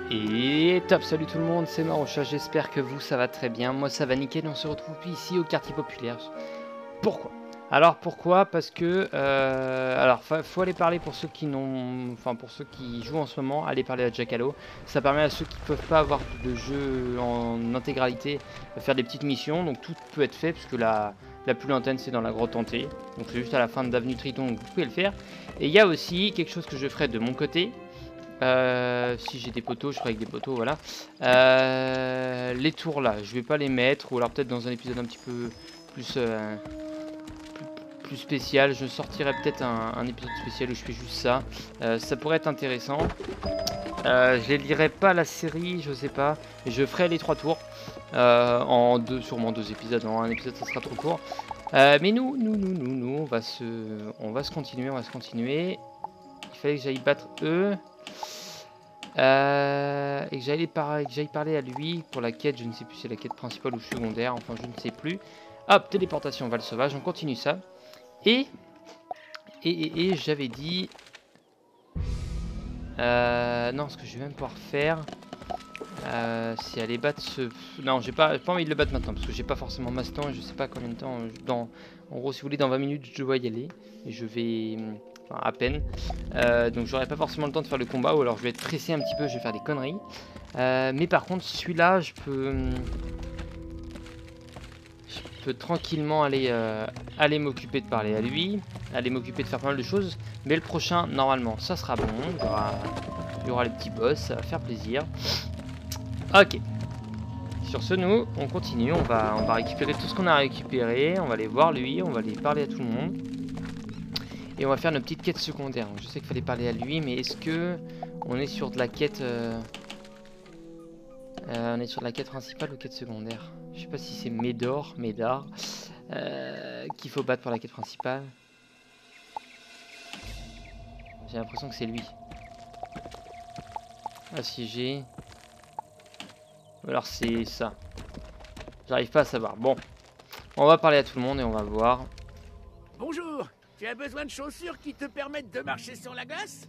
Et top, salut tout le monde, c'est Marocha, j'espère que vous ça va très bien, moi ça va nickel, on se retrouve ici au quartier populaire. Pourquoi? Alors pourquoi? Parce que faut aller parler pour ceux qui n'ont, enfin pour ceux qui jouent en ce moment, aller parler à Jackalo. Ça permet à ceux qui peuvent pas avoir de jeu en intégralité de faire des petites missions, donc tout peut être fait puisque la plus lointaine c'est dans la grotte hantée, donc c'est juste à la fin d'Avenue Triton, donc vous pouvez le faire. Et il y a aussi quelque chose que je ferai de mon côté. Si j'ai des poteaux, je ferai avec des poteaux, voilà. Les tours là, je vais pas les mettre, ou alors peut-être dans un épisode un petit peu plus, plus spécial. Je sortirai peut-être un épisode spécial où je fais juste ça. Ça pourrait être intéressant. Je les lirai pas la série, je sais pas. Je ferai les 3 tours en sûrement 2 épisodes. En un épisode, ça sera trop court. Mais nous, on va se continuer. Il fallait que j'aille battre eux. Et que j'aille parler à lui pour la quête, je ne sais plus si c'est la quête principale ou secondaire, enfin je ne sais plus. Hop, téléportation Val Sauvage, on continue ça. Et j'avais dit... non, ce que je vais même pouvoir faire, c'est aller battre ce... Non, j'ai pas envie de le battre maintenant, parce que j'ai pas forcément masse temps, et je sais pas combien de temps... En gros, si vous voulez, dans 20 minutes, je dois y aller. Et je vais... Enfin, à peine. Donc j'aurai pas forcément le temps de faire le combat, ou alors je vais être pressé un petit peu, je vais faire des conneries. Mais par contre, celui-là, je peux tranquillement aller m'occuper de parler à lui, aller m'occuper de faire pas mal de choses. Mais le prochain, normalement, ça sera bon. Il y aura les petits boss, ça va faire plaisir. Ok. Sur ce, nous, on continue, on va récupérer tout ce qu'on a récupéré, on va aller voir lui, on va aller parler à tout le monde. Et on va faire nos petites quêtes secondaires. Je sais qu'il fallait parler à lui, mais est-ce que on est sur de la quête on est sur de la quête principale ou quête secondaire? Je sais pas si c'est Médard qu'il faut battre pour la quête principale. J'ai l'impression que c'est lui. Assiégé. Ou alors c'est ça. J'arrive pas à savoir. Bon, on va parler à tout le monde et on va voir. Bonjour, tu as besoin de chaussures qui te permettent de marcher sur la glace?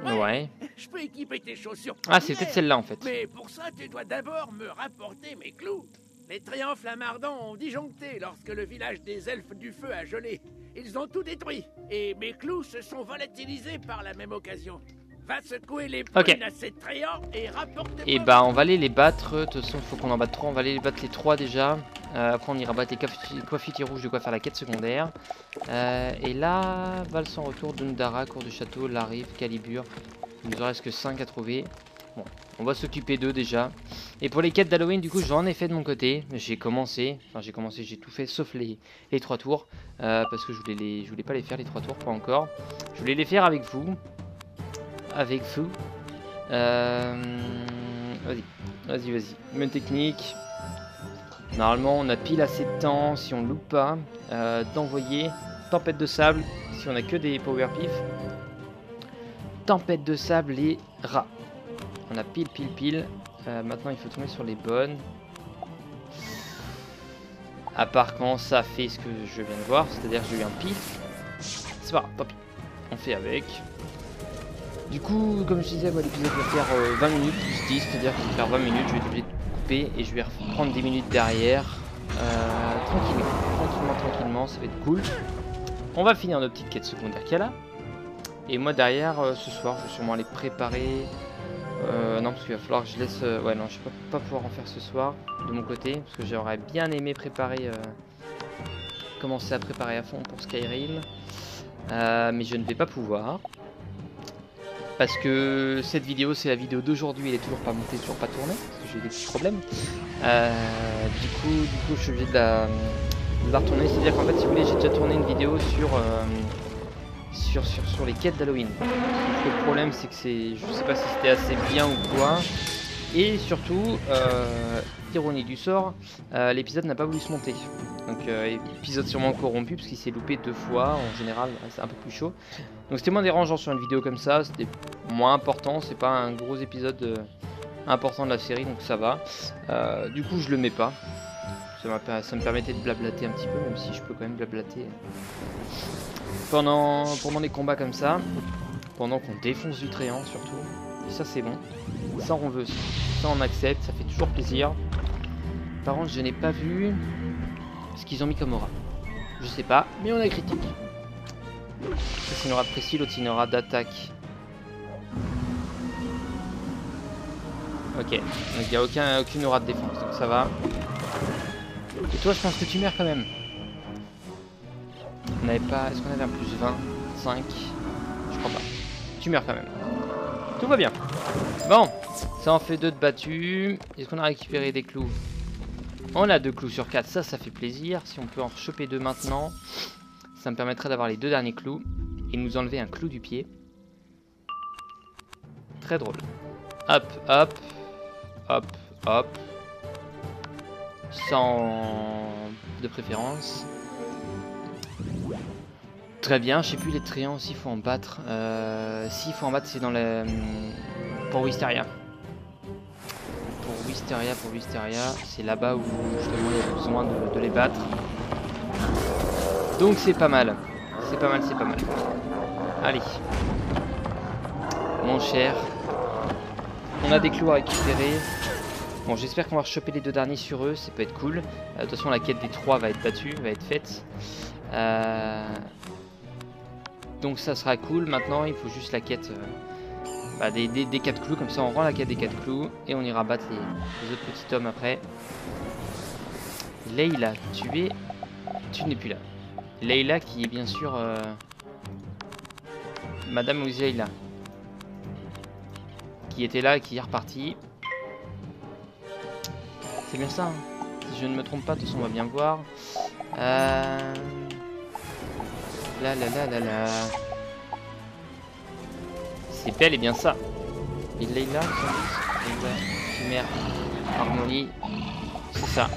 Ouais. Je peux équiper tes chaussures. Ah, c'est peut-être celle-là en fait. Mais pour ça, tu dois d'abord me rapporter mes clous. Les triomphes lamardants ont disjoncté lorsque le village des elfes du feu a gelé. Ils ont tout détruit. Et mes clous se sont volatilisés par la même occasion. Va secouer les prunes à ces tréants et rapporte-moi... Et bah on va aller les battre. De toute façon il faut qu'on en batte 3. On va aller les battre les 3 déjà. Après on ira battre les coiffitiers rouges de quoi faire la quête secondaire. Et là, Val sans retour, Dundara, cours du château, Larive, Calibur. Il nous en reste que 5 à trouver. Bon, on va s'occuper d'eux déjà. Et pour les quêtes d'Halloween, du coup, j'en ai fait de mon côté. J'ai commencé, j'ai tout fait sauf les 3 tours. Parce que je voulais pas les faire les 3 tours, pas encore. Je voulais les faire avec vous. Vas-y. Même technique. Normalement, on a pile assez de temps, si on ne loupe pas, d'envoyer tempête de sable, si on a que des power pif. Tempête de sable et rats. On a pile. Maintenant, il faut tomber sur les bonnes. À part quand ça fait ce que je viens de voir, c'est-à-dire que j'ai eu un pif. C'est pas grave, tant pis. On fait avec. Du coup, comme je disais, l'épisode va faire 20 minutes plus 10, c'est-à-dire qu'il va faire 20 minutes, je vais être obligé de couper et je vais reprendre 10 minutes derrière. Tranquillement, ça va être cool. On va finir nos petites quêtes secondaires qu'il y a là. Et moi derrière, ce soir, je vais sûrement aller préparer... non, parce qu'il va falloir que je laisse... ouais, non, je vais pas pouvoir en faire ce soir, de mon côté, parce que j'aurais bien aimé préparer... commencer à préparer à fond pour Skyrim. Mais je ne vais pas pouvoir. Parce que cette vidéo, c'est la vidéo d'aujourd'hui, elle est toujours pas montée, toujours pas tournée, parce que j'ai des petits problèmes. Du coup, je suis obligé de la retourner. C'est-à-dire qu'en fait, si vous voulez, j'ai déjà tourné une vidéo sur les quêtes d'Halloween. Le problème, c'est que je sais pas si c'était assez bien ou quoi. Et surtout, ironie du sort, l'épisode n'a pas voulu se monter. Donc épisode sûrement corrompu parce qu'il s'est loupé 2 fois, en général c'est un peu plus chaud. Donc c'était moins dérangeant sur une vidéo comme ça, c'était moins important, c'est pas un gros épisode important de la série, donc ça va. Du coup je le mets pas, ça me permettait de blablater un petit peu, même si je peux quand même blablater pendant les combats comme ça, pendant qu'on défonce du tréant surtout, et ça c'est bon. Ça on veut, ça on accepte, ça fait toujours plaisir. Par contre je n'ai pas vu ce qu'ils ont mis comme aura. Je sais pas, mais on a critique. Ça c'est une aura de précis, l'autre c'est une aura d'attaque. Ok, donc il n'y a aucune aura de défense, donc ça va. Et toi je pense que tu meurs quand même. On n'avait pas... Est-ce qu'on avait un plus 20 5? Je crois pas. Tu meurs quand même. Tout va bien. Bon, ça en fait 2 de battus. Est-ce qu'on a récupéré des clous? On a 2 clous sur 4, ça fait plaisir. Si on peut en choper 2 maintenant, ça me permettrait d'avoir les 2 derniers clous et nous enlever un clou du pied. Très drôle. Hop, hop, hop, hop. 100 de préférence. Très bien, je sais plus les triangles s'il faut en battre. S'il faut en battre, c'est dans la... pour Wisteria. Pour Wisteria, c'est là-bas où justement il y a besoin de les battre. Donc c'est pas mal. C'est pas mal, c'est pas mal. Allez. Mon cher. On a des clous à récupérer. Bon, j'espère qu'on va choper les 2 derniers sur eux, ça peut être cool. De toute façon, la quête des 3 va être battue, va être faite. Donc ça sera cool. Maintenant, il faut juste la quête des 4 clous. Comme ça, on rend la quête des 4 clous et on ira battre les autres petits hommes après. Leila, tu n'es plus là. Leila qui est bien sûr Madame Ouziaïla, qui était là et qui est repartie. C'est bien ça, hein. Si je ne me trompe pas, de toute façon on va bien voir. C'est bel et bien ça. Et Leila, Chimère, Harmonie, c'est ça.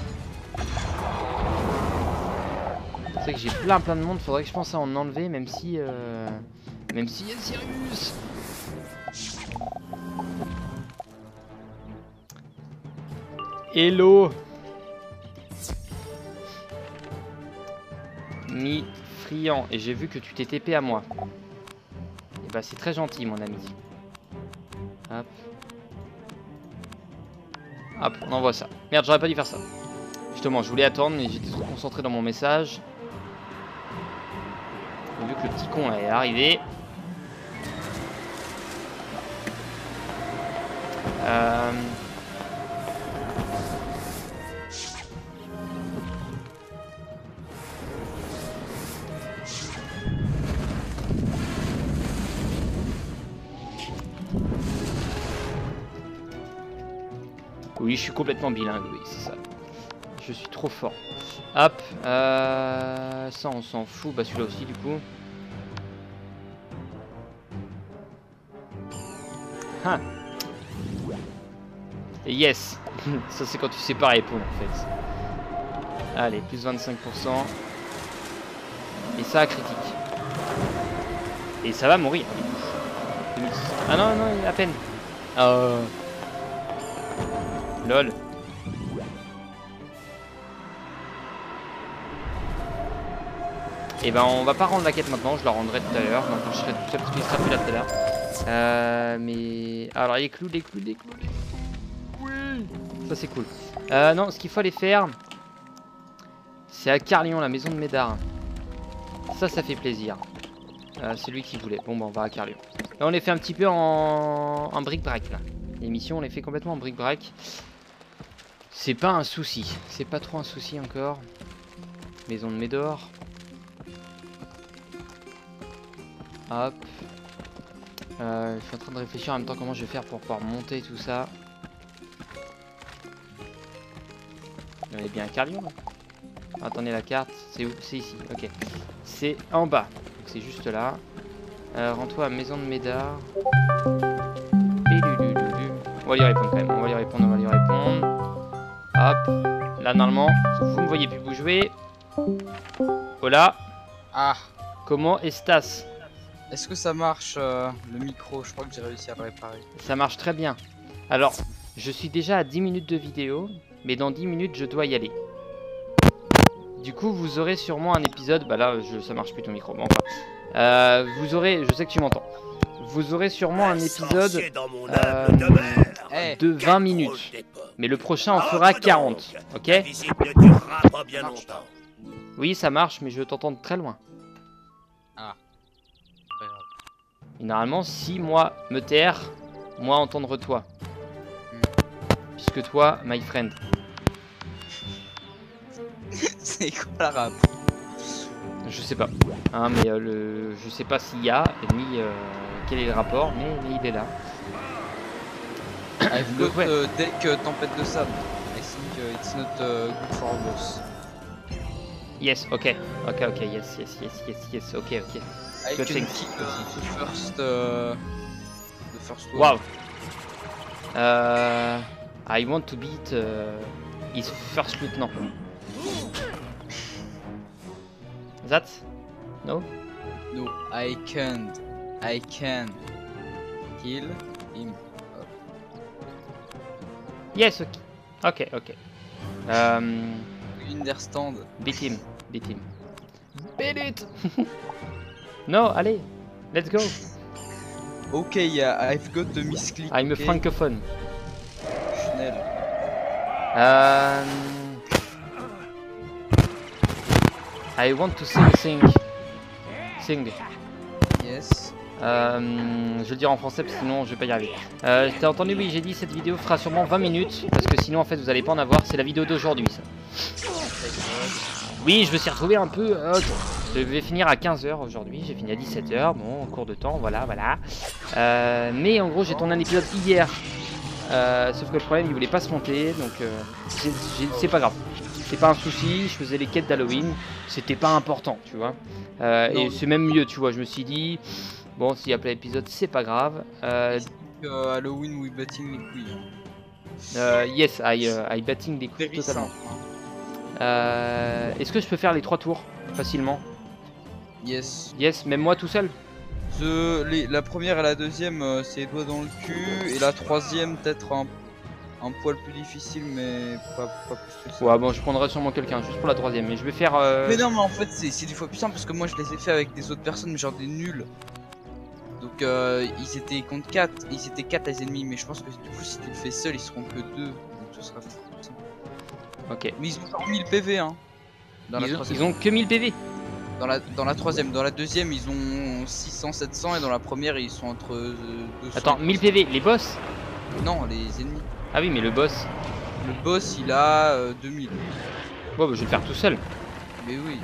C'est vrai que j'ai plein de monde, faudrait que je pense à en enlever, même si il y a Sirius. Hello Mi friand, et j'ai vu que tu t'es TP à moi. Et bah c'est très gentil mon ami. Hop. Hop, on envoie ça. Merde, j'aurais pas dû faire ça. Justement, je voulais attendre, mais j'étais trop concentré dans mon message. Et vu que le petit con est arrivé. Oui, je suis complètement bilingue, oui, c'est ça. Je suis trop fort. Hop, ça on s'en fout, bah celui-là aussi du coup. Ah. Et yes. Ça c'est quand tu sais pas répondre en fait. Allez, plus 25%. Et ça critique. Et ça va mourir. Ah non, non, à peine. Lol. Et ben on va pas rendre la quête maintenant, je la rendrai tout à l'heure. Donc je serai tout seul parce qu'il sera plus là tout à l'heure. Mais alors les clous. Oui. Ça c'est cool. Non, ce qu'il faut aller faire, c'est à Carlion, la maison de Médard. Ça fait plaisir. C'est lui qui voulait. Bon bah on va à Carlion. Là on les fait un petit peu en bric-brac là. Les missions on les fait complètement en bric-brac. C'est pas un souci. C'est pas trop un souci encore. Maison de Médor. Hop. Je suis en train de réfléchir en même temps comment je vais faire pour pouvoir monter tout ça. On est bien à Carlion. Attendez la carte. C'est où? C'est ici. Ok. C'est en bas. Donc c'est juste là. Rends-toi à Maison de Médard. On va lui répondre quand même. On va lui répondre. Hop. Là normalement, vous me voyez plus vous jouer. Hola. Ah. Comment estas? Est-ce que ça marche le micro? Je crois que j'ai réussi à le réparer. Ça marche très bien. Alors, je suis déjà à 10 minutes de vidéo, mais dans 10 minutes je dois y aller. Du coup, vous aurez sûrement un épisode. Bah là, ça marche plus ton micro. Bon, enfin, vous aurez. Je sais que tu m'entends. Vous aurez sûrement un épisode. Eh, de 20 minutes. Mais le prochain en fera 40, ok? La visite ne durera pas bien longtemps. Oui, ça marche, mais je t'entends de très loin. Pas grave. Et normalement, si moi me taire, moi entendre toi. Puisque toi, my friend. C'est quoi la rap? Je sais pas. Hein, mais je sais pas s'il y a, ni quel est le rapport, mais il est là. I've Donc, got ouais. deck tempête de sable. I think it's not good for boss. Yes, ok, yes, ok. I Good can things. kill the first one. Wow. I want to beat his first lieutenant. That? No? No, I can kill him. Yes, ok. You understand? Beat him. Beat it! No, allez, let's go. Okay, yeah, I've got the misclick. I'm a okay? francophone. Schnell. I want to sing. Yes. Je vais le dire en français parce que sinon je vais pas y arriver. T'as entendu, oui, j'ai dit cette vidéo fera sûrement 20 minutes parce que sinon en fait vous allez pas en avoir. C'est la vidéo d'aujourd'hui ça. Oui, je me suis retrouvé un peu. Je vais finir à 15h aujourd'hui. J'ai fini à 17h. Bon, en cours de temps, voilà. Mais en gros, j'ai tourné un épisode hier. Sauf que le problème, il voulait pas se monter. Donc, c'est pas grave. C'est pas un souci. Je faisais les quêtes d'Halloween. C'était pas important, tu vois. Et c'est même mieux, tu vois. Je me suis dit, bon, s'il y a plein d'épisodes, c'est pas grave. Halloween, we batting les couilles. Yes, I batting des couilles Very totalement. simple. Est-ce que je peux faire les 3 tours facilement? Yes. Yes, même moi tout seul? La première et la deuxième, c'est les doigts dans le cul. Et la troisième, peut-être un poil plus difficile, mais pas plus que ça. Ouais, bon, je prendrai sûrement quelqu'un juste pour la troisième. Mais je vais faire. Mais non, mais en fait, c'est 10 fois plus simple parce que moi je les ai fait avec des autres personnes, mais genre des nuls. Donc ils étaient contre 4, ils étaient 4 les ennemis, mais je pense que du coup, si tu le fais seul, ils seront que 2. Donc ce sera plus simple. Ok. Mais ils ont genre 1000 PV, hein. Ils ont que 1000 PV. Dans la troisième, dans la deuxième ils ont 600, 700 et dans la première ils sont entre 200. Attends, 1000 PV, les boss? Non, les ennemis. Ah oui, mais le boss. Le boss il a 2000. Ouais, bah, je vais le faire tout seul. Mais oui.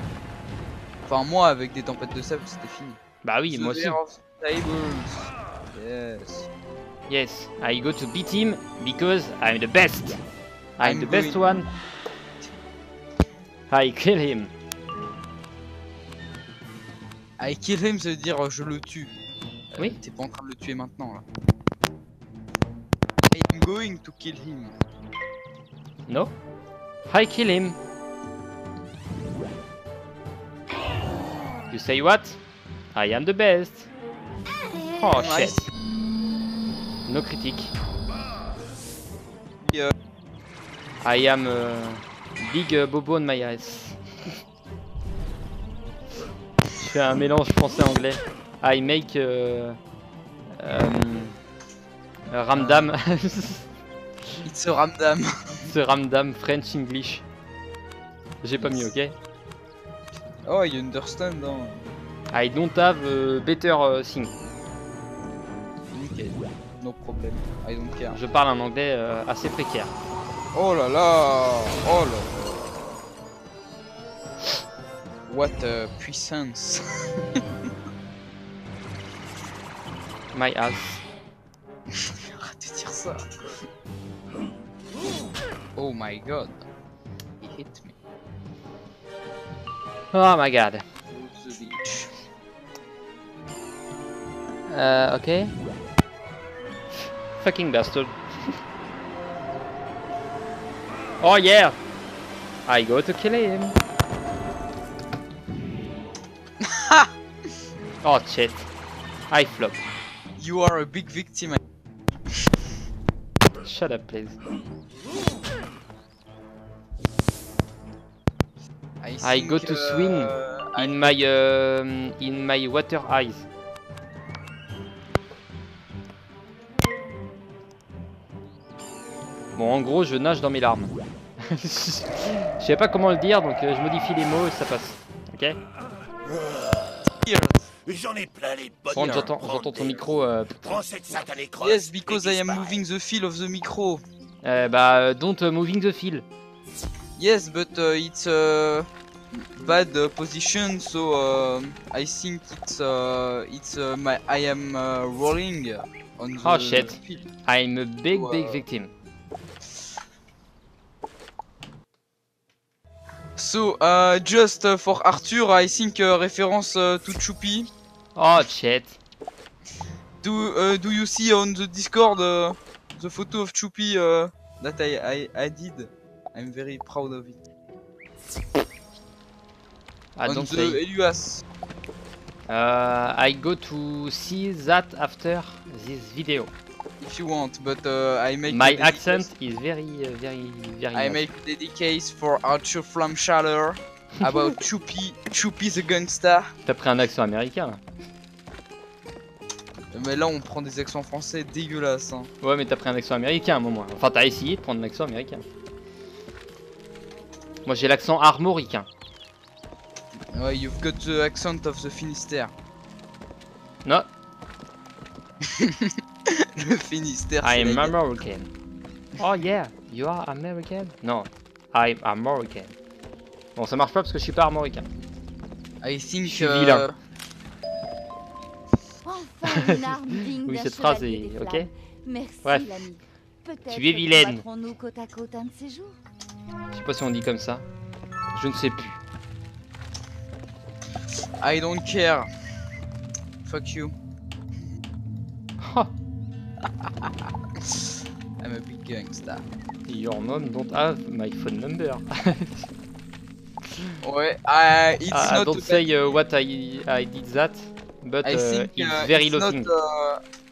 Enfin, moi avec des tempêtes de sable c'était fini. Bah oui, moi aussi. The Lair of Tables. Yes. Yes, I go to beat him because I'm the best. I'm the best going- one. I kill him. I kill him, ça veut dire je le tue. Oui. T'es pas en train de le tuer maintenant là. I'm going to kill him. No? I kill him. You say what? I am the best. Oh shit. Nice. No critique. Yeah. I am big bobo on my ass. Je fais un mélange français-anglais. I make ramdam. It's a ramdam. Ce ramdam French English. J'ai pas mis, ok? Oh, you understand, hein. I don't have better thing. Nickel. No problem. I don't care. Je parle un anglais assez précaire. Oh là là. Oh là là. What a puissance. My ass. Arrête de dire ça. Oh my god. He hit me. Oh my god. To the beach. Ok. Fucking bastard. Oh yeah! I go to kill him. Oh shit. I flop. You are a big victim. Shut up please. I go to swim in my water eyes. En gros, je nage dans mes larmes. Je sais pas comment le dire, donc je modifie les mots et ça passe. Ok. J'en ai plein les Bon, bonnes. j'entends ton micro. Prends cette satanée crosse. Yes, because et I am disparaît. moving the feel of the micro. Don't moving the field. Yes, but it's bad position, so I think it's I am rolling on the Oh shit. field. I'm a big victim. So just for Arthur, I think reference to Chupi. Oh shit. Do you see on the Discord the photo of Chupi that I did? I'm very proud of it. I On don't the say. Elias. I go to see that after this video. If you want, but I make My a dedicace- accent is very I nice. make a dedicace for Arthur Flamschaller about Chupi the gangsta. T'as pris un accent américain là. Mais là on prend des accents français dégueulasses. Hein. Ouais, mais t'as pris un accent américain à un moment. Enfin, t'as essayé de prendre un accent américain. Moi j'ai l'accent armoricain. Ouais, you've got the accent of the Finistère. Non, Le Finistère. c'est I'm la- American. Oh yeah, you are American? Non, I'm American. Bon, ça marche pas parce que je suis pas armoricain. I think. Je suis vilain. Enfin une arme digne Oui, d'un cette phrase chevalier est- des ok. flammes. Merci Bref. l'ami. Peut-être Tu es vilaine. combattrons-nous côte à côte un de ces jours. Je sais pas si on dit comme ça. Je ne sais plus. I don't care. Fuck you. Oh, I'm a big gangsta. your mom don't have my phone number. Ouais, it's I not. don't say what I did that, but I think it's very it's low not. thing.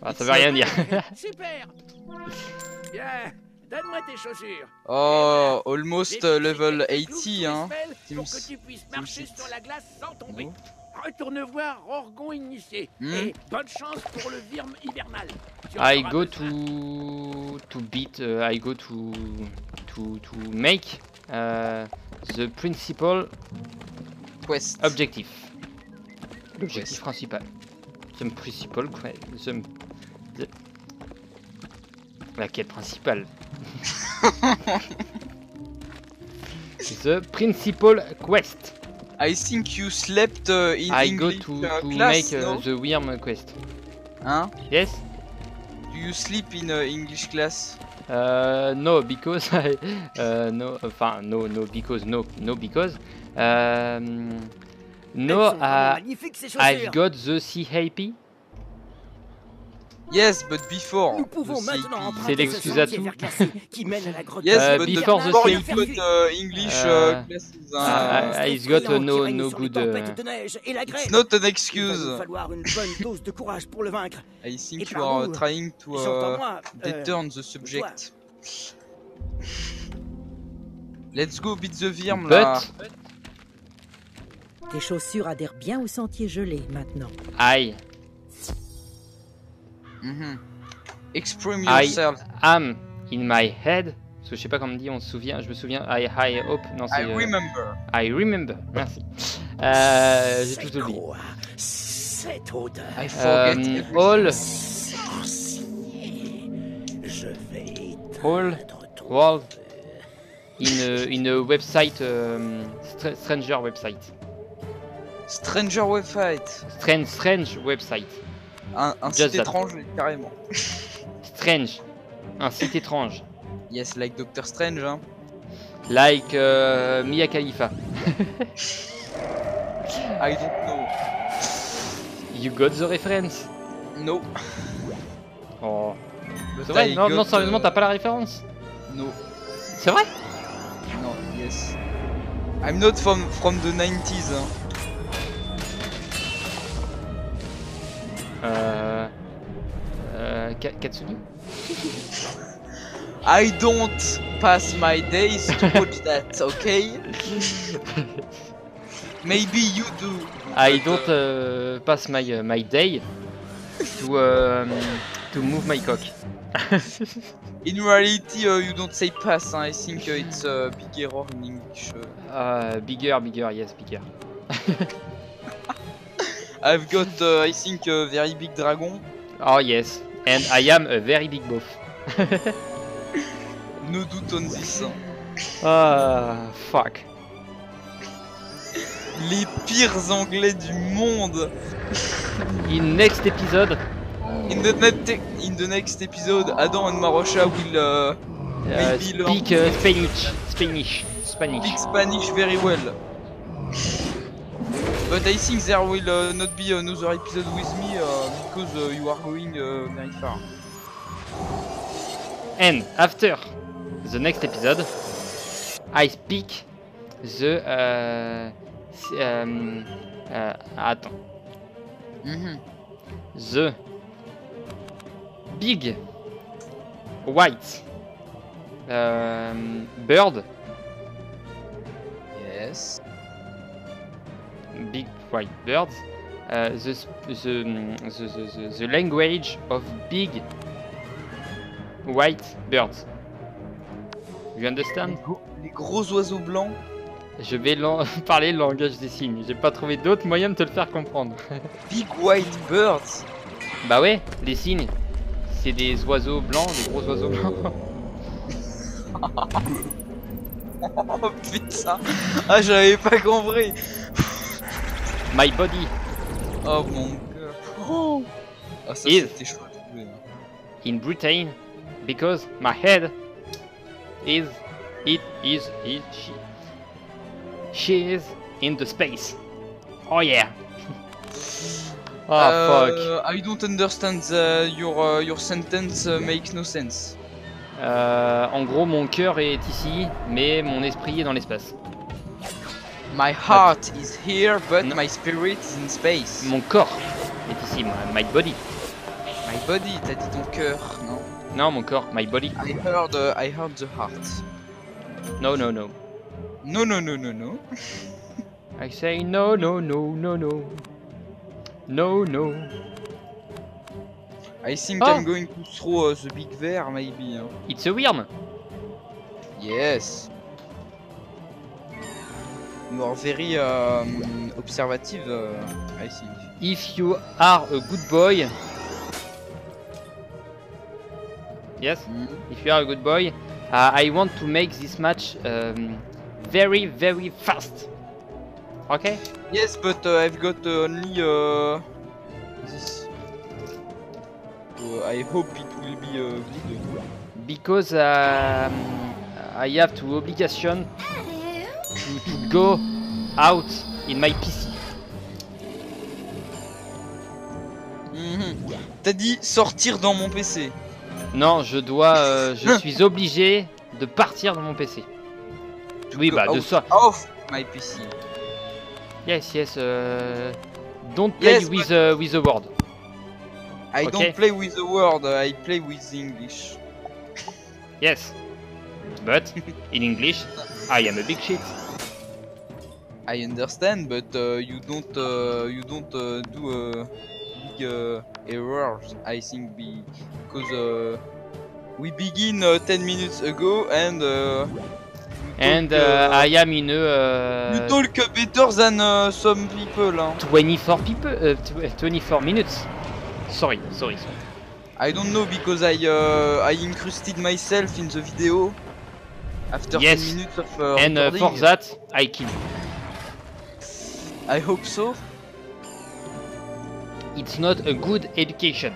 Ah, it's ça veut rien dire. Super. Bien, donne-moi tes chaussures. Oh, almost Des level petits clous 80, sous hein. les semelles Pour Teams- que tu puisses Teams marcher it. sur la glace sans tomber. No. Retourne voir Orgon initié. Et bonne chance pour le virme hivernal. Tu en I auras go besoin. to beat. I go to make the principal Quest. objective. L'objectif Quest. principal. The principal la quête principale. The principal quest. I think you slept in I go English to class, make no? the worm quest. Hein? Yes? Do you sleep in English class? No, because I, no, enfin, no, because, no, because, no, I've got the CAP. Yes, but before. Nous pouvons the maintenant CAP. emprunter C'est l'excuse à tout. qui mène à la grotte. Yes, but before the before you CAP. got English I classes. I've got no good. It's not an excuse. Il va nous falloir une bonne dose de courage pour le vaincre. I think Et you are par nous, trying to J'entends-moi. deturn the subject. Let's go beat the virm là. But Tes chaussures adhèrent bien au sentier gelé maintenant. I Mhm. Exprime I- yourself. am in my head. Parce que je sais pas comment on dit, on se souvient, je me souviens. I hope. Non, c'est. I remember. I remember. Merci. J'ai tout oublié. Quoi cette odeur I forget. everything. All sorcier. Je vais All ton world in a website, stranger website. Stranger website. Strange website. Un Just site that. étranger, carrément. Strange. Un site étrange. Yes, like Doctor Strange, hein. Like Mia Khalifa. I don't know. You got the reference. No. Oh. But C'est vrai? I Non, got, non, sérieusement, t'as pas la référence? No. C'est vrai? No, yes. I'm not from the 90s, hein. Katsuni? I don't pass my days to watch that, okay? Maybe you do. I don't pass my day to move my cock. In reality, you don't say pass. I think it's a big error in English. Bigger, yes, bigger. I've got, I think, a very big dragon. Oh yes, and I am a very big buff. No doubt on this. Hein. Fuck. Les pires anglais du monde. In next episode, In the next episode, Adam and Marosha will maybe speak learn Spanish. speak Spanish very well. But I think there will not be another episode with me because you are going very far. And after the next episode, I speak the attends. The big white bird. Yes. Big white birds. The language of big white birds. You understand? Les gros oiseaux blancs. Je vais parler le langage des signes. J'ai pas trouvé d'autre moyen de te le faire comprendre. Big white birds. Bah ouais, les signes. C'est des oiseaux blancs, des gros oiseaux blancs. Oh putain. Ah, j'avais pas compris. My body Oh mon cœur. Oh. Ah, ça Is. c'était chaud à trouver. in Britain because my head is she is in the space. Oh yeah. Oh fuck. I don't understand your sentence makes no sense. En gros, mon cœur est ici, mais mon esprit est dans l'espace. My heart is here, but my spirit is in space. Mon corps est ici, my body. My body, t'as dit ton cœur, non? Non, mon corps, my body. I heard the heart. No, no, no. No, no, no, no, no. I say no, no, no, no, no. No, no. I think Oh. I'm going to throw the big bear, maybe. Hein. It's a worm. Yes. You are very observative, I think. If you are a good boy. Yes, if you are a good boy, I want to make this match very, very fast. Okay? Yes, but I've got only this. I hope it will be good. Because I have to obligation to go out in my PC. T'as dit sortir dans mon PC. Non, je dois, je suis obligé de partir de mon PC. Oui, Go bah de out ça. Off my PC. Yes, yes. Don't play Yes, with the word. I Okay. don't play with the word, I play with the English. Yes. But in English, I am a big shit. I understand, but you don't do big errors. I think because we begin 10 minutes ago and I am in you a talk better than some people. Hein. 24 people, 24 minutes. Sorry. I don't know because I incrusted myself in the video after Yes. 10 minutes of And recording. for that, I kill. I hope so. It's not a good education.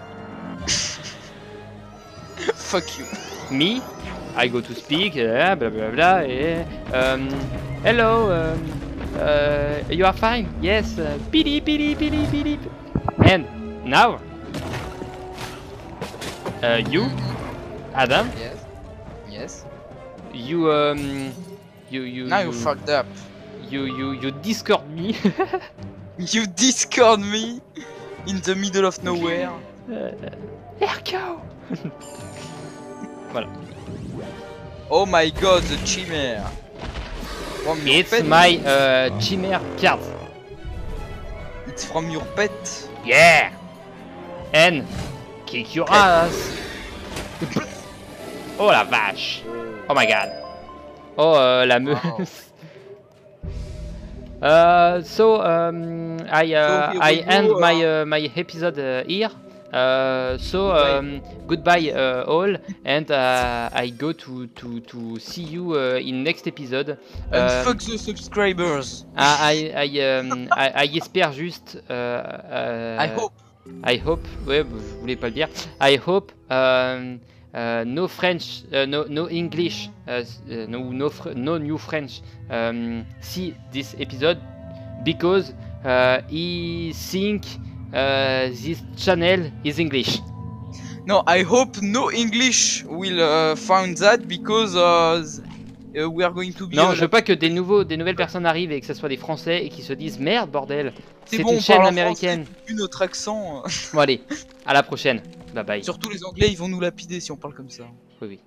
Fuck you. Me, I go to speak, blah blah blah. Hello, you are fine? Yes. Beep beep beep beep beep. And now, you, Adam, Yes. Yes. you Now you fucked up. you Discord me. You discord me in the middle of nowhere. Erko. Voilà. Oh my god, the chimère. From your It's pet? my Chimère card. It's from your pet. Yeah. And kick your ass. Oh la vache. Oh my god. Oh la meuse. Wow. I end my episode here. Goodbye all, and I go to see you in next episode. And fuck the subscribers. I espère juste. I hope. I hope. Ouais, je voulais pas le dire. I hope. No French, no English, no new French. See this episode because he think this channel is English. No, I hope no English will find that because we are going to be. Non, je veux pas que des nouvelles personnes arrivent et que ce soit des Français et qui se disent merde bordel. C'est bon, une on chaîne parle en américaine. français, vu notre accent. Bon allez, à la prochaine. Bye bye. Surtout les Anglais, ils vont nous lapider si on parle comme ça. Oui oui.